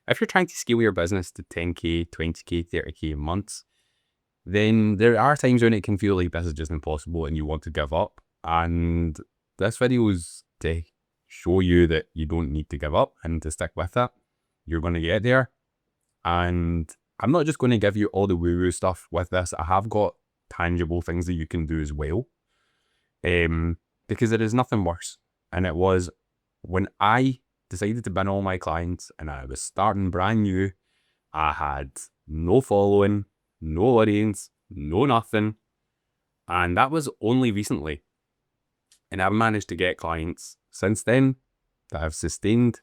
If you're trying to scale your business to 10K, 20K, 30K months, then there are times when it can feel like this is just impossible and you want to give up. And this video is to show you that you don't need to give up and to stick with it. You're going to get there. And I'm not just going to give you all the woo-woo stuff with this. I have got tangible things that you can do as well. Because there is nothing worse. And it was when I decided to bin all my clients and I was starting brand new. I had no following, no audience, no nothing. And that was only recently. And I've managed to get clients since then that have sustained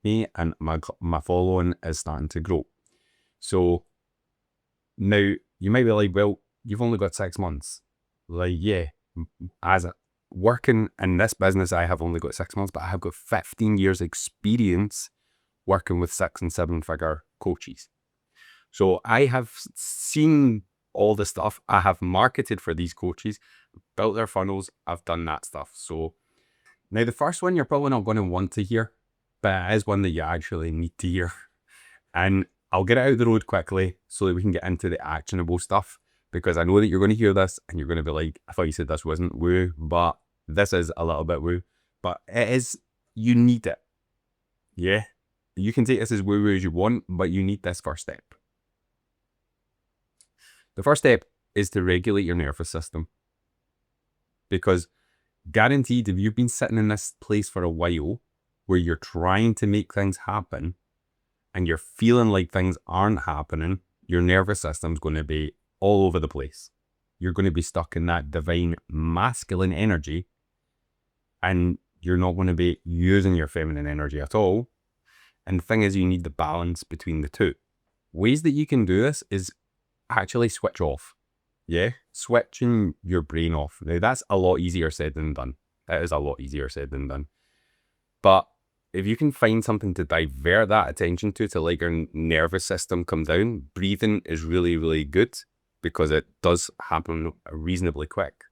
me, and my following is starting to grow. So now you might be like, well, you've only got 6 months. Like, yeah, as working in this business, I have only got 6 months, but I have got 15 years experience working with 6 and 7 figure coaches. So I have seen all the stuff. I have marketed for these coaches, built their funnels. I've done that stuff. So now the first one you're probably not going to want to hear, but it is one that you actually need to hear. And I'll get it out of the road quickly so that we can get into the actionable stuff, because I know that you're going to hear this and you're going to be like, I thought you said this wasn't woo, but this is a little bit woo. But it is, you need it. Yeah. You can take this as woo-woo as you want, but you need this first step. The first step is to regulate your nervous system. Because guaranteed, if you've been sitting in this place for a while where you're trying to make things happen and you're feeling like things aren't happening, your nervous system's going to be all over the place. You're going to be stuck in that divine masculine energy, and you're not going to be using your feminine energy at all. And the thing is, you need the balance between the two. Ways that you can do this is actually switch off. Yeah, switching your brain off. Now, that's a lot easier said than done. That is a lot easier said than done. But if you can find something to divert that attention to let your nervous system come down, breathing is really, really good, because it does happen reasonably quick,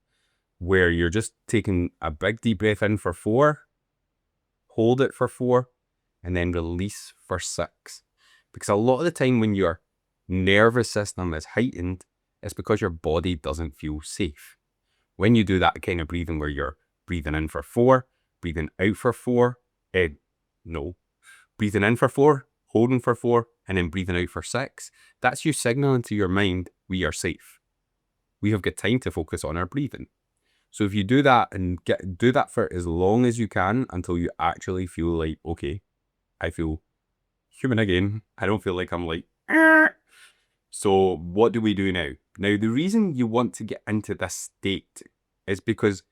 where you're just taking a big deep breath in for 4, hold it for 4, and then release for 6. Because a lot of the time when your nervous system is heightened, it's because your body doesn't feel safe. When you do that kind of breathing where you're breathing in for 4, breathing out for 4, breathing in for 4, holding for 4, and then breathing out for 6, that's you signaling to your mind, we are safe. We have got time to focus on our breathing. So if you do that and do that for as long as you can until you actually feel like, okay, I feel human again. I don't feel like I'm like, "Arr!" So what do we do now? Now, the reason you want to get into this state is because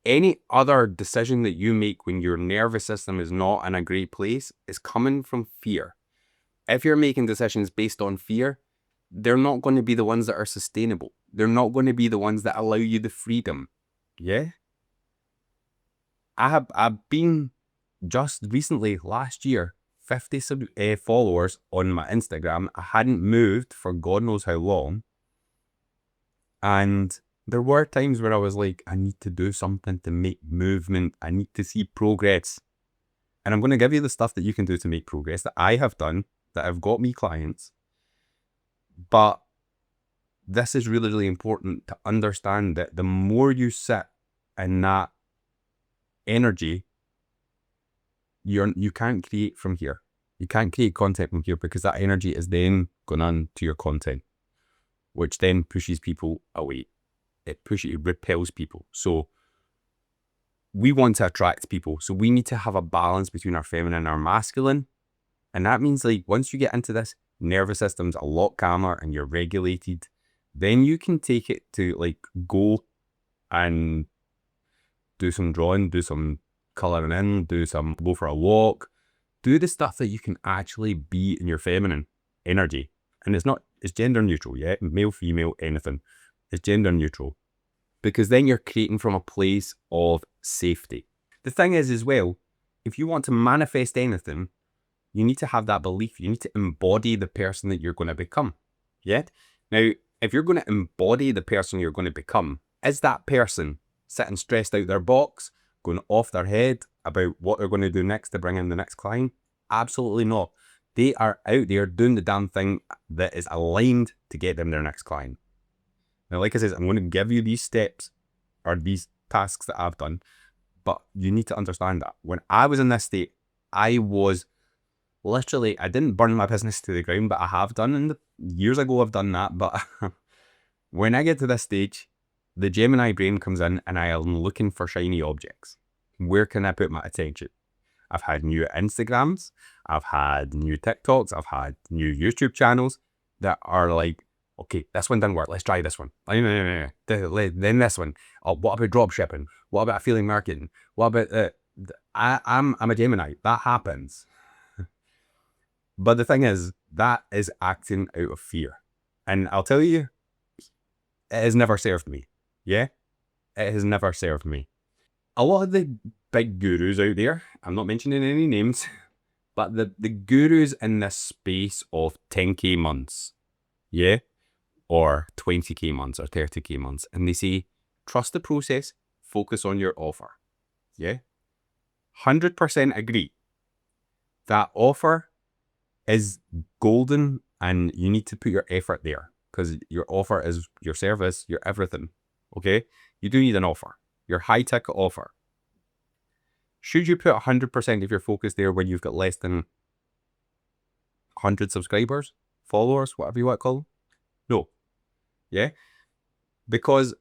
any other decision that you make when your nervous system is not in a great place is coming from fear. If you're making decisions based on fear, they're not going to be the ones that are sustainable. They're not going to be the ones that allow you the freedom. Yeah? I've been just recently, last year, 50 followers on my Instagram. I hadn't moved for God knows how long. And there were times where I was like, I need to do something to make movement. I need to see progress. And I'm going to give you the stuff that you can do to make progress that I have done, that have got me clients. But this is really, really important to understand that the more you sit in that energy, you can't create from here. You can't create content from here, because that energy is then going on to your content, which then pushes people away. It repels people. So we want to attract people. So we need to have a balance between our feminine and our masculine. And that means, like, once you get into this, nervous system's a lot calmer and you're regulated, then you can take it to like go and do some drawing, do some coloring in, go for a walk, do the stuff that you can actually be in your feminine energy. And it's gender neutral, yeah? Male, female, anything. It's gender neutral. Because then you're creating from a place of safety. The thing is as well, if you want to manifest anything, you need to have that belief. You need to embody the person that you're going to become. Yeah? Now, if you're going to embody the person you're going to become, is that person sitting stressed out their box, going off their head about what they're going to do next to bring in the next client? Absolutely not. They are out there doing the damn thing that is aligned to get them their next client. Now, like I said, I'm going to give you these steps or these tasks that I've done, but you need to understand that when I was in this state, I was literally, I didn't burn my business to the ground, but I have done years ago, I've done that. But when I get to this stage, the Gemini brain comes in and I am looking for shiny objects. Where can I put my attention? I've had new Instagrams, I've had new TikToks, I've had new YouTube channels that are like, okay, this one didn't work, let's try this one. Then this one. Oh, what about drop shipping? What about affiliate marketing? What about I'm a Gemini. That happens. But the thing is, that is acting out of fear. And I'll tell you, it has never served me. Yeah? It has never served me. A lot of the big gurus out there, I'm not mentioning any names, but the gurus in this space of 10k months, yeah, or 20k months or 30k months, and they say, trust the process, focus on your offer, yeah, 100% agree. That offer is golden and you need to put your effort there because your offer is your service, your everything, okay? You do need an offer, your high-ticket offer. Should you put 100% of your focus there when you've got less than 100 subscribers, followers, whatever you want to call them? No. Yeah? Because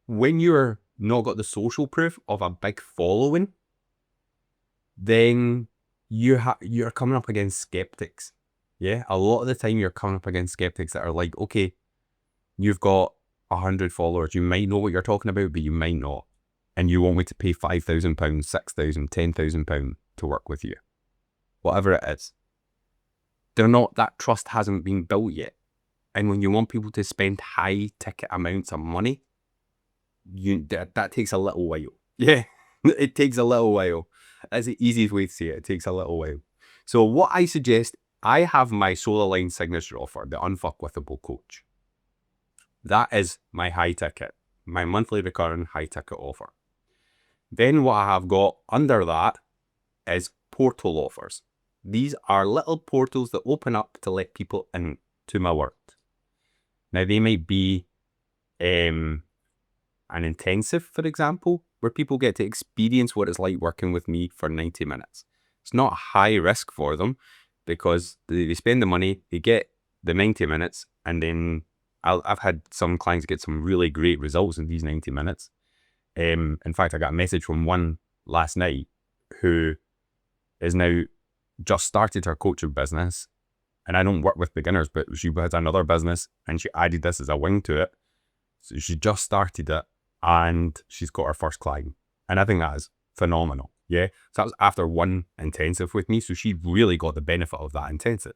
when you're not got the social proof of a big following, then you're coming up against skeptics. Yeah? A lot of the time you're coming up against skeptics that are like, okay, you've got 100 followers. You might know what you're talking about, but you might not. And you want me to pay £5,000, £6,000, £10,000 to work with you. Whatever it is. That trust hasn't been built yet. And when you want people to spend high ticket amounts of money, that takes a little while. Yeah, it takes a little while. That's the easiest way to say it. It takes a little while. So what I suggest, I have my soul aligned signature offer, the Unfuckwithable Coach. That is my high ticket, my monthly recurring high ticket offer. Then what I have got under that is portal offers. These are little portals that open up to let people into my world. Now they might be an intensive, for example, where people get to experience what it's like working with me for 90 minutes. It's not high risk for them because they spend the money, they get the 90 minutes, and then I've had some clients get some really great results in these 90 minutes. In fact, I got a message from one last night who is now just started her coaching business. And I don't work with beginners, but she has another business and she added this as a wing to it. So she just started it and she's got her first client. And I think that is phenomenal. Yeah. So that was after one intensive with me. So she really got the benefit of that intensive.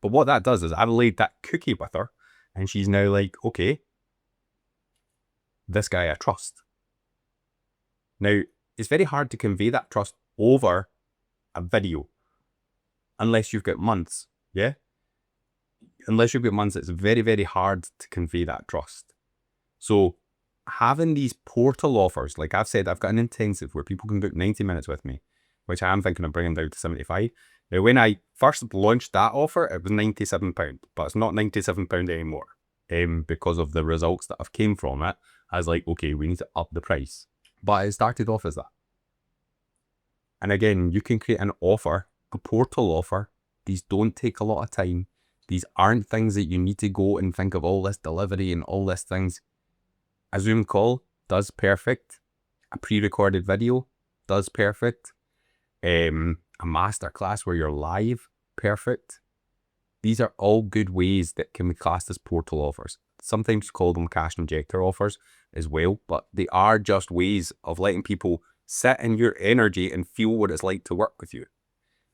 But what that does is I've laid that cookie with her and she's now like, okay, this guy I trust. Now, it's very hard to convey that trust over a video unless you've got months. Yeah. Unless you've got months, it's very, very hard to convey that trust. So having these portal offers, like I've said, I've got an intensive where people can book 90 minutes with me, which I am thinking of bringing down to 75. Now, when I first launched that offer, it was £97, but it's not £97 anymore because of the results that have came from it. I was like, okay, we need to up the price. But it started off as that. And again, you can create an offer, a portal offer. These don't take a lot of time. These aren't things that you need to go and think of all this delivery and all these things. A Zoom call does perfect. A pre-recorded video does perfect. A masterclass where you're live, perfect. These are all good ways that can be classed as portal offers. Sometimes call them cash injector offers as well, but they are just ways of letting people sit in your energy and feel what it's like to work with you.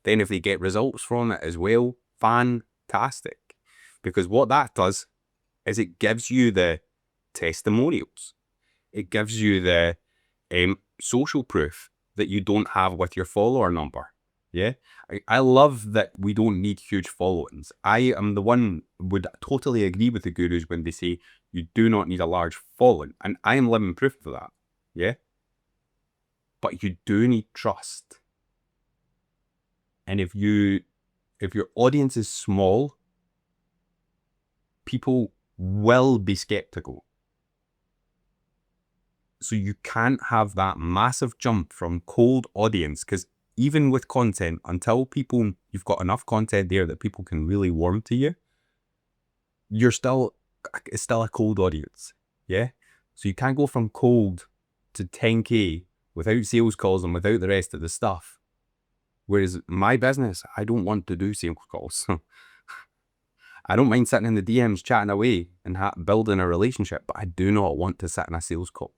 Then if they get results from it as well, fantastic. Because what that does is it gives you the testimonials. It gives you the social proof that you don't have with your follower number. Yeah, I love that we don't need huge followings. I am the one would totally agree with the gurus when they say you do not need a large following, and I am living proof for that. Yeah, but you do need trust. And if you if your audience is small, people will be skeptical. So you can't have that massive jump from cold audience, because even with content, until you've got enough content there that people can really warm to you, it's still a cold audience. Yeah. So you can't go from cold to 10K without sales calls and without the rest of the stuff. Whereas my business, I don't want to do sales calls. I don't mind sitting in the DMs chatting away and building a relationship, but I do not want to sit in a sales call.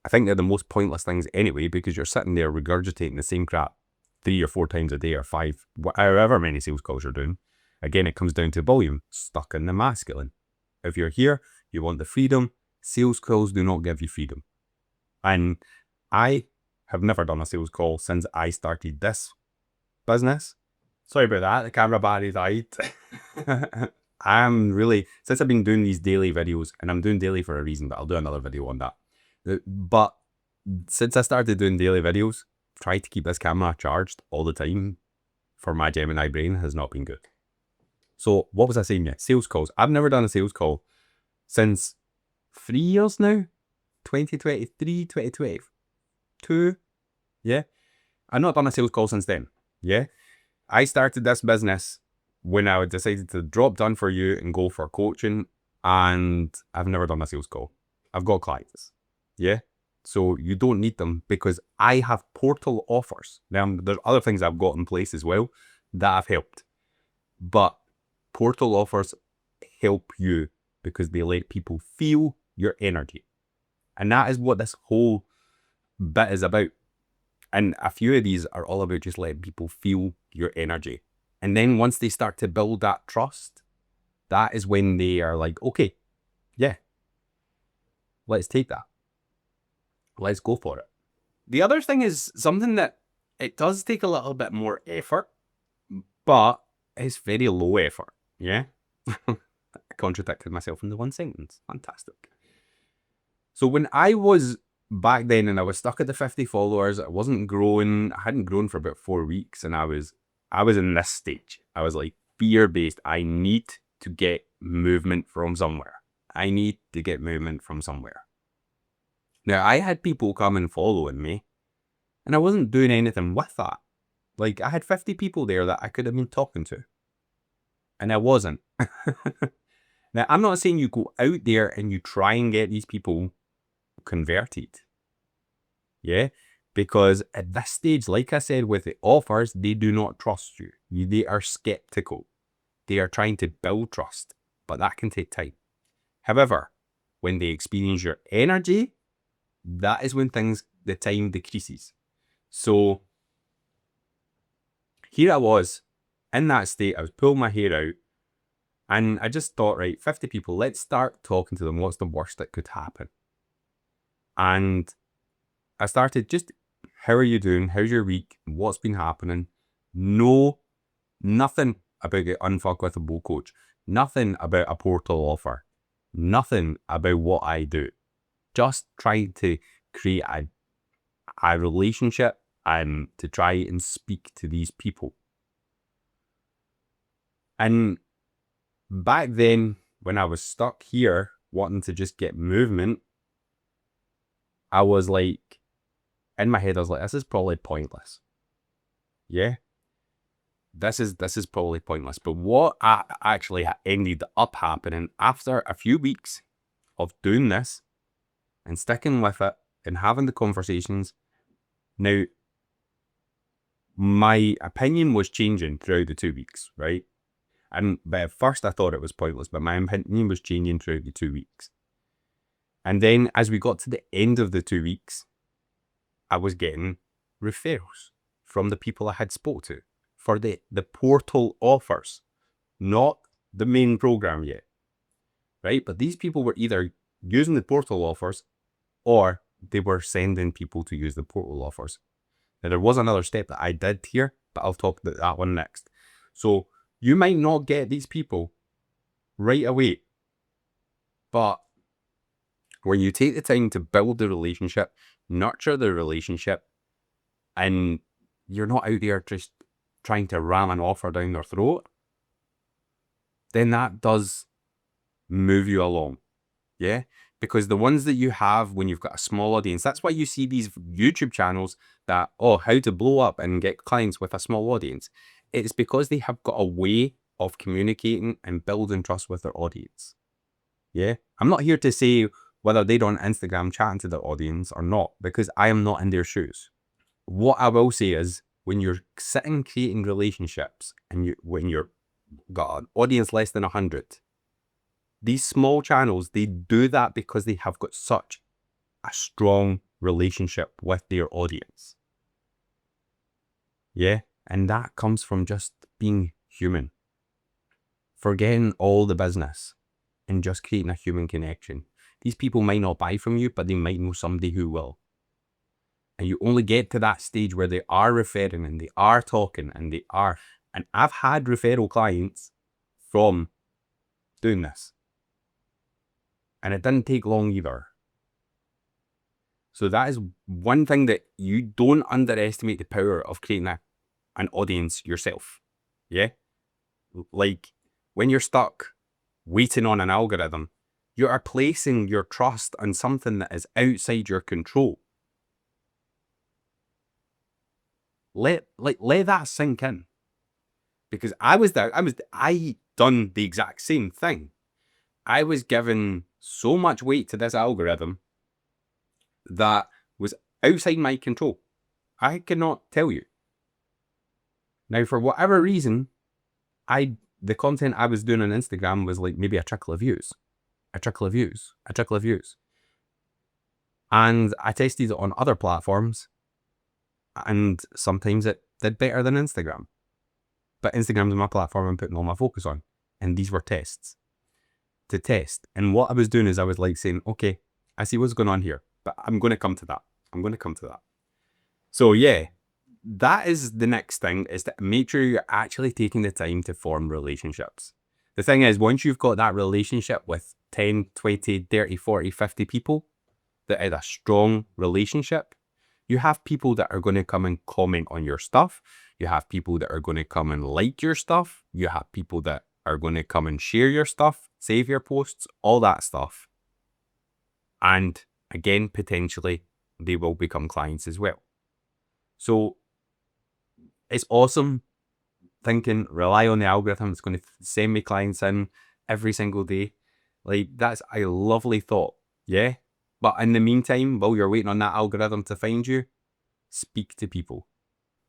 I think they're the most pointless things anyway, because you're sitting there regurgitating the same crap 3 or 4 times a day, or 5, however many sales calls you're doing. Again, it comes down to volume, stuck in the masculine. If you're here, you want the freedom. Sales calls do not give you freedom. And I have never done a sales call since I started this business. Sorry about that, the camera battery died. Since I've been doing these daily videos, and I'm doing daily for a reason, but I'll do another video on that. But since I started doing daily videos, try to keep this camera charged all the time for my Gemini brain has not been good. So what was I saying? Yeah, sales calls. I've never done a sales call since 3 years now. 2023, 2022. Yeah. I've not done a sales call since then. Yeah. I started this business when I decided to drop Done For You and go for coaching, and I've never done a sales call. I've got clients. Yeah. So you don't need them, because I have portal offers. Now, there's other things I've got in place as well that have helped. But portal offers help you because they let people feel your energy. And that is what this whole bit is about. And a few of these are all about just letting people feel your energy. And then once they start to build that trust, that is when they are like, okay, yeah, let's take that. Let's go for it. The other thing is something that it does take a little bit more effort, but it's very low effort. Yeah. I contradicted myself in the one sentence. Fantastic. So when I was back then and I was stuck at the 50 followers, I wasn't growing. I hadn't grown for about 4 weeks, and I was in this stage. I was like, fear-based. I need to get movement from somewhere. Now, I had people come and following me, and I wasn't doing anything with that. Like, I had 50 people there that I could have been talking to, and I wasn't. Now, I'm not saying you go out there and you try and get these people converted. Yeah? Because at this stage, like I said, with the offers, they do not trust you. They are skeptical. They are trying to build trust, but that can take time. However, when they experience your energy, that is when the time decreases. So here I was in that state. I was pulling my hair out, and I just thought, right, 50 people, let's start talking to them. What's the worst that could happen? And I started just, how are you doing? How's your week? What's been happening? Nothing about the unfuckwithable coach. Nothing about a portal offer. Nothing about what I do. Just trying to create a relationship and to try and speak to these people. And back then, when I was stuck here, wanting to just get movement, I was like, in my head, I was like, this is probably pointless. Yeah. This is probably pointless. But what actually ended up happening after a few weeks of doing this and sticking with it and having the conversations, now, my opinion was changing throughout the 2 weeks, right? But at first I thought it was pointless, but my opinion was changing throughout the 2 weeks. And then as we got to the end of the 2 weeks, I was getting referrals from the people I had spoke to for the portal offers, not the main program yet, right? But these people were either using the portal offers or they were sending people to use the portal offers. Now, there was another step that I did here, but I'll talk about that one next. So you might not get these people right away, but when you take the time to build the relationship, nurture the relationship, and you're not out there just trying to ram an offer down their throat, then that does move you along. Yeah. Because the ones that you have when you've got a small audience, that's why you see these YouTube channels that, how to blow up and get clients with a small audience. It's because they have got a way of communicating and building trust with their audience. Yeah. I'm not here to say whether they're on Instagram chatting to their audience or not, because I am not in their shoes. What I will say is, when you're sitting creating relationships and when you're got an audience less than 100, these small channels, they do that because they have got such a strong relationship with their audience. Yeah. And that comes from just being human, forgetting all the business and just creating a human connection. These people might not buy from you, but they might know somebody who will. And you only get to that stage where they are referring and they are talking and they are. And I've had referral clients from doing this. And it didn't take long either. So that is one thing, that you don't underestimate the power of creating an audience yourself. Yeah. Like, when you're stuck waiting on an algorithm, you are placing your trust on something that is outside your control. Let that sink in. Because I done the exact same thing. I was given so much weight to this algorithm that was outside my control. I cannot tell you. Now, for whatever reason, the content I was doing on Instagram was like maybe a trickle of views. And I tested it on other platforms, and sometimes it did better than Instagram. But Instagram's my platform I'm putting all my focus on. And these were tests. To test. And what I was doing is I was like saying, okay, I see what's going on here, but I'm going to come to that. So yeah, that is the next thing, is to make sure you're actually taking the time to form relationships. The thing is, once you've got that relationship with 10, 20, 30, 40, 50 people that is a strong relationship, you have people that are going to come and comment on your stuff. You have people that are going to come and like your stuff. You have people that are going to come and share your stuff, save your posts, all that stuff. And again, potentially, they will become clients as well. So it's awesome thinking, rely on the algorithm, it's going to send me clients in every single day. Like, that's a lovely thought. Yeah. But in the meantime, while you're waiting on that algorithm to find you, speak to people.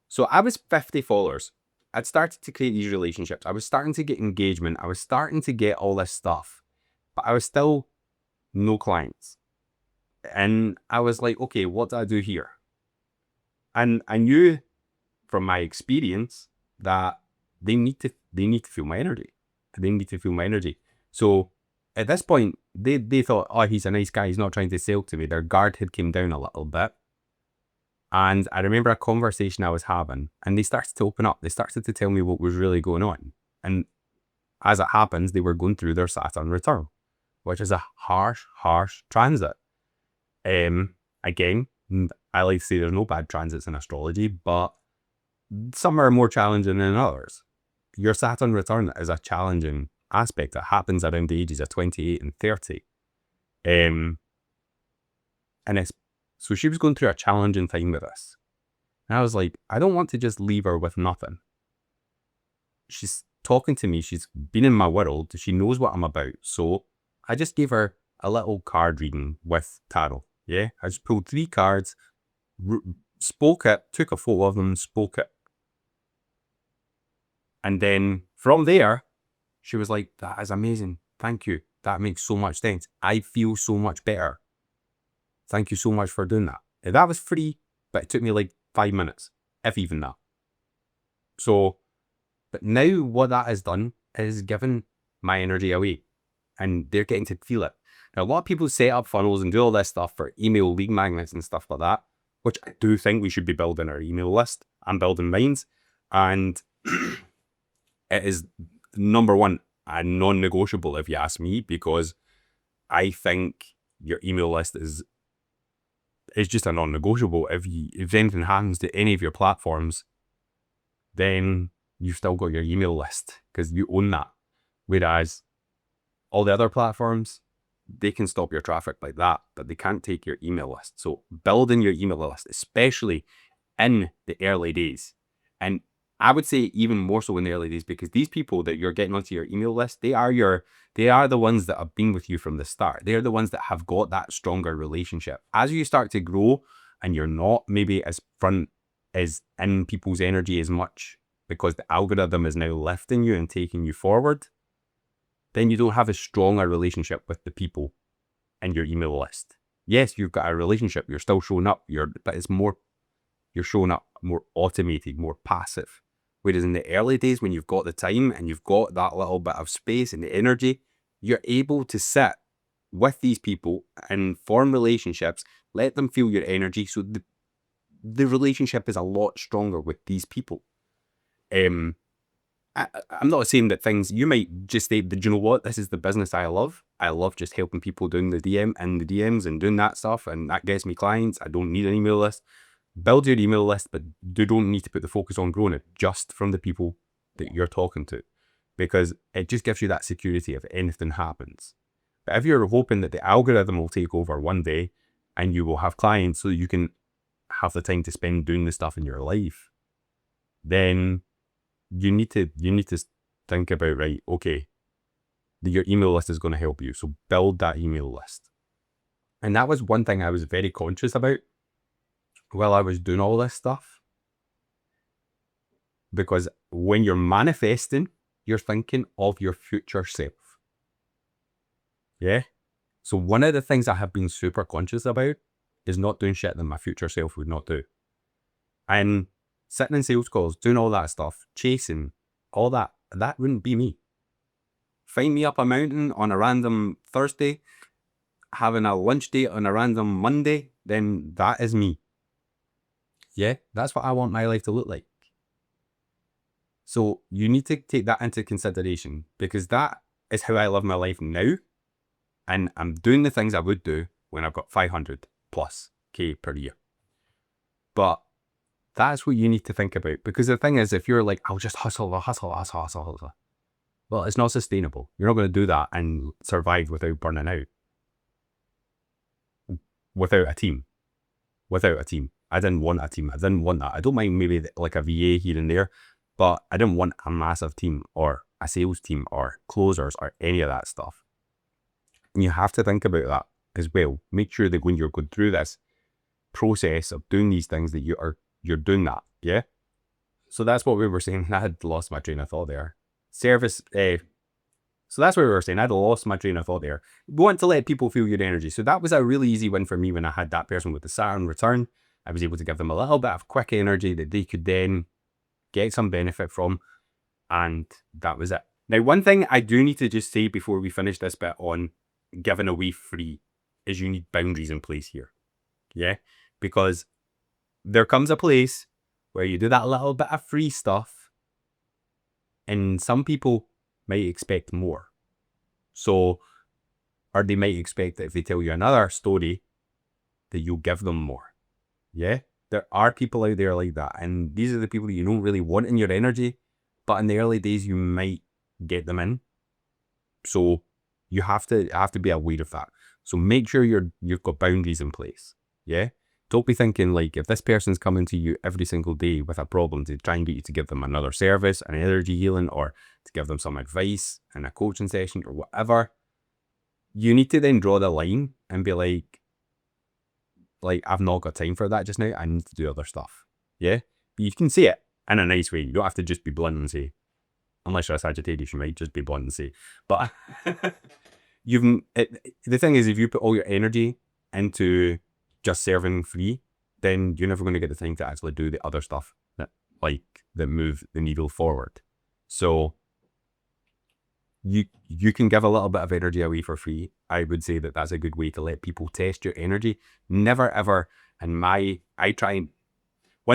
So I was 50 followers. I'd started to create these relationships. I was starting to get engagement. I was starting to get all this stuff, but I was still no clients. And I was like, okay, what do I do here? And I knew from my experience that they need to feel my energy. So at this point, they thought, oh, he's a nice guy, he's not trying to sell to me. Their guard had came down a little bit. And I remember a conversation I was having, and they started to open up. They started to tell me what was really going on. And as it happens, they were going through their Saturn return, which is a harsh transit. Again, I like to say there's no bad transits in astrology, but some are more challenging than others. Your Saturn return is a challenging aspect. It happens around the ages of 28 and 30. So she was going through a challenging time with us. And I was like, I don't want to just leave her with nothing. She's talking to me. She's been in my world. She knows what I'm about. So I just gave her a little card reading with tarot. Yeah. I just pulled 3 cards, spoke it, took a photo of them, spoke it. And then from there, she was like, that is amazing. Thank you. That makes so much sense. I feel so much better. Thank you so much for doing that. That was free, but it took me like 5 minutes, if even that. So, but now what that has done is given my energy away, and they're getting to feel it. Now, a lot of people set up funnels and do all this stuff for email lead magnets and stuff like that, which I do think we should be building our email list. I'm building mines, and it is number one, a non-negotiable if you ask me, because I think your email list is just a non-negotiable. If anything happens to any of your platforms, then you've still got your email list because you own that. Whereas all the other platforms, they can stop your traffic like that, but they can't take your email list. So building your email list, especially in the early days, and I would say even more so in the early days, because these people that you're getting onto your email list, they are the ones that have been with you from the start. They're the ones that have got that stronger relationship. As you start to grow and you're not maybe as front as in people's energy as much because the algorithm is now lifting you and taking you forward, then you don't have as strong a relationship with the people in your email list. Yes, you've got a relationship, you're still showing up, but it's more, you're showing up more automated, more passive. Whereas in the early days, when you've got the time and you've got that little bit of space and the energy, you're able to sit with these people and form relationships, let them feel your energy. So the relationship is a lot stronger with these people. I'm not saying that things, you might just say, do you know what? This is the business I love. I love just helping people doing the DM and the DMs and doing that stuff. And that gets me clients. I don't need an email list. Build your email list, but you don't need to put the focus on growing it just from the people that you're talking to, because it just gives you that security if anything happens. But if you're hoping that the algorithm will take over one day and you will have clients so that you can have the time to spend doing the stuff in your life, then you need to think about, right, okay, your email list is going to help you. So build that email list. And that was one thing I was very conscious about while I was doing all this stuff. Because when you're manifesting, you're thinking of your future self. Yeah? So one of the things I have been super conscious about is not doing shit that my future self would not do. And sitting in sales calls, doing all that stuff, chasing, all that wouldn't be me. Find me up a mountain on a random Thursday, having a lunch date on a random Monday, then that is me. Yeah, that's what I want my life to look like. So you need to take that into consideration, because that is how I live my life now. And I'm doing the things I would do when I've got 500 plus K per year. But that's what you need to think about. Because the thing is, if you're like, I'll just hustle. Well, it's not sustainable. You're not going to do that and survive without burning out. Without a team. I didn't want a team. I didn't want that. I don't mind maybe like a VA here and there, but I didn't want a massive team or a sales team or closers or any of that stuff. And you have to think about that as well. Make sure that when you're going through this process of doing these things that you're doing that. Yeah. So that's what we were saying. I had lost my train of thought there. So that's what we were saying. I'd lost my train of thought there. We want to let people feel your energy. So that was a really easy win for me when I had that person with the Saturn return. I was able to give them a little bit of quick energy that they could then get some benefit from. And that was it. Now, one thing I do need to just say before we finish this bit on giving away free is you need boundaries in place here. Yeah? Because there comes a place where you do that little bit of free stuff and some people might expect more. So, or they might expect that if they tell you another story, that you'll give them more. Yeah? There are people out there like that. And these are the people that you don't really want in your energy, but in the early days, you might get them in. So you have to be aware of that. So make sure you've got boundaries in place. Yeah? Don't be thinking like, if this person's coming to you every single day with a problem to try and get you to give them another service, an energy healing, or to give them some advice in a coaching session or whatever, you need to then draw the line and be like, I've not got time for that just now. I need to do other stuff. Yeah? But you can say it in a nice way. You don't have to just be blunt and say, unless you're a Sagittarius, you might just be blunt and say, but the thing is, if you put all your energy into just serving free, then you're never going to get the time to actually do the other stuff that move the needle forward. So you can give a little bit of energy away for free. I would say that that's a good way to let people test your energy. Never ever, one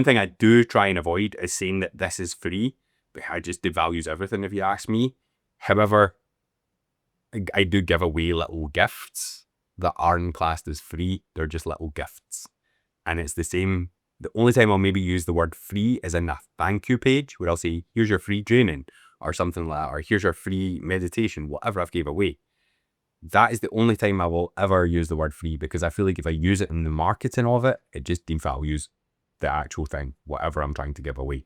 thing I do try and avoid is saying that this is free, but it just devalues everything if you ask me. However, I do give away little gifts that aren't classed as free. They're just little gifts. And it's the same The only time I'll maybe use the word free is in a thank you page where I'll say, here's your free training or something like that, or here's your free meditation, whatever I've gave away. That is the only time I will ever use the word free, because I feel like if I use it in the marketing of it, it just devalues the actual thing, whatever I'm trying to give away.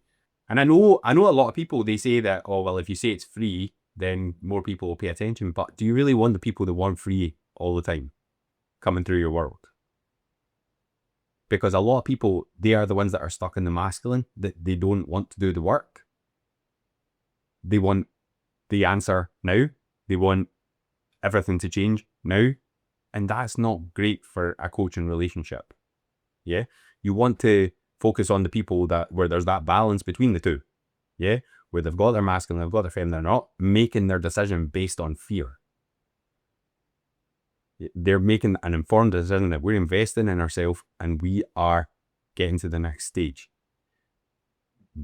And I know a lot of people, they say that, oh, well, if you say it's free, then more people will pay attention. But do you really want the people that want free all the time coming through your world? Because a lot of people, they are the ones that are stuck in the masculine, that they don't want to do the work. They want the answer now. They want everything to change now. And that's not great for a coaching relationship. Yeah. You want to focus on the people where there's that balance between the two. Yeah. Where they've got their masculine, they've got their feminine, they're not making their decision based on fear. They're making an informed decision that we're investing in ourselves and we are getting to the next stage.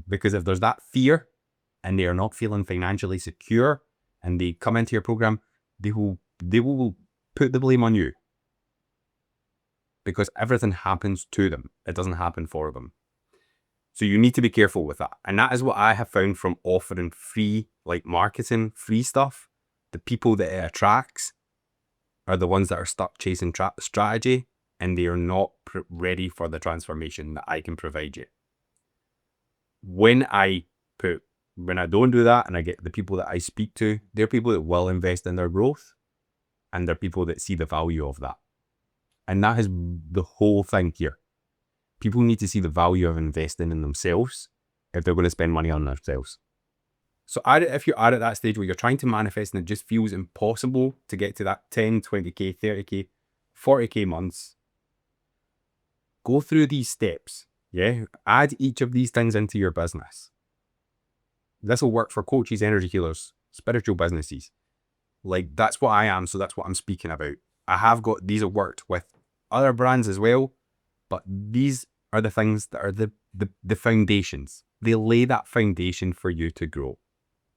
Because if there's that fear and they are not feeling financially secure and they come into your program, they will put the blame on you. Because everything happens to them. It doesn't happen for them. So you need to be careful with that. And that is what I have found from offering free, like marketing, free stuff. The people that it attracts are the ones that are stuck chasing strategy, and they are not ready for the transformation that I can provide you. When I don't do that and I get the people that I speak to, they're people that will invest in their growth, and they're people that see the value of that. And that is the whole thing here. People need to see the value of investing in themselves if they're going to spend money on themselves. So if you are at that stage where you're trying to manifest and it just feels impossible to get to that 10, 20K, 30K, 40K months, go through these steps. Yeah. Add each of these things into your business. This will work for coaches, energy healers, spiritual businesses. Like, that's what I am. So that's what I'm speaking about. These have worked with other brands as well, but these are the things that are the foundations. They lay that foundation for you to grow.